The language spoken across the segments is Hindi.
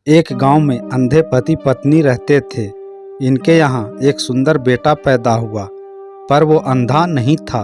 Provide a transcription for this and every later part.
एक गांव में अंधे पति पत्नी रहते थे। इनके यहाँ एक सुंदर बेटा पैदा हुआ, पर वो अंधा नहीं था।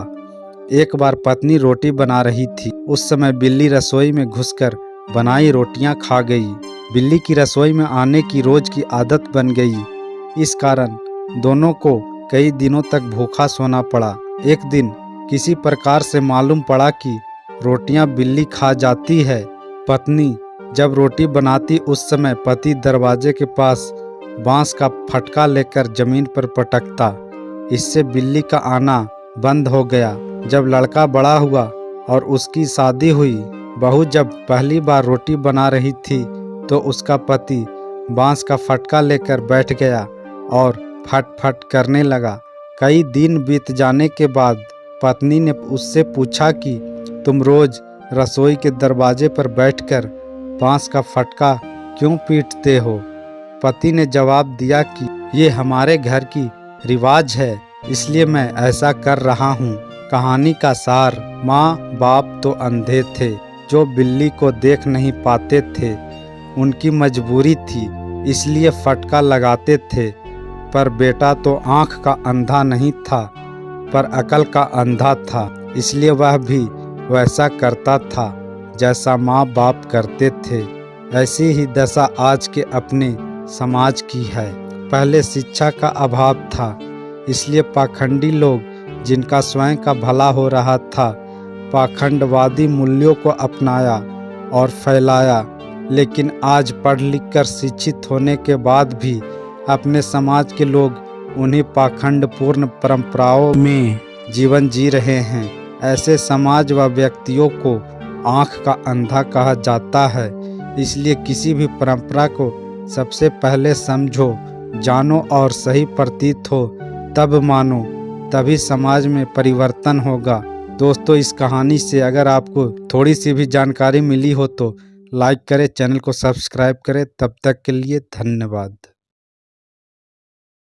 एक बार पत्नी रोटी बना रही थी। उस समय बिल्ली रसोई में घुसकर बनाई रोटियां खा गई। बिल्ली की रसोई में आने की रोज की आदत बन गई। इस कारण दोनों को कई दिनों तक भूखा सोना पड़ा। एक दिन किसी प्रकार से मालूम पड़ा कि रोटियां बिल्ली खा जाती है। पत्नी जब रोटी बनाती उस समय पति दरवाजे के पास बांस का फटका लेकर जमीन पर पटकता। इससे बिल्ली का आना बंद हो गया। जब लड़का बड़ा हुआ और उसकी शादी हुई, बहू जब पहली बार रोटी बना रही थी तो उसका पति बांस का फटका लेकर बैठ गया और फट फट करने लगा। कई दिन बीत जाने के बाद पत्नी ने उससे पूछा कि तुम रोज रसोई के दरवाजे पर बैठकर बांस का फटका क्यों पीटते हो? पति ने जवाब दिया कि ये हमारे घर की रिवाज है, इसलिए मैं ऐसा कर रहा हूँ। कहानी का सार, माँ बाप तो अंधे थे जो बिल्ली को देख नहीं पाते थे। उनकी मजबूरी थी, इसलिए फटका लगाते थे। पर बेटा तो आँख का अंधा नहीं था, पर अकल का अंधा था, इसलिए वह भी वैसा करता था जैसा माँ बाप करते थे। ऐसी ही दशा आज के अपने समाज की है। पहले शिक्षा का अभाव था, इसलिए पाखंडी लोग, जिनका स्वयं का भला हो रहा था, पाखंडवादी मूल्यों को अपनाया और फैलाया। लेकिन आज पढ़ लिख कर शिक्षित होने के बाद भी अपने समाज के लोग उन्हीं पाखंडपूर्ण परंपराओं में जीवन जी रहे हैं। ऐसे समाज व व्यक्तियों को आँख का अंधा कहा जाता है। इसलिए किसी भी परंपरा को सबसे पहले समझो, जानो और सही प्रतीत हो तब मानो, तभी समाज में परिवर्तन होगा। दोस्तों, इस कहानी से अगर आपको थोड़ी सी भी जानकारी मिली हो तो लाइक करें, चैनल को सब्सक्राइब करें। तब तक के लिए धन्यवाद।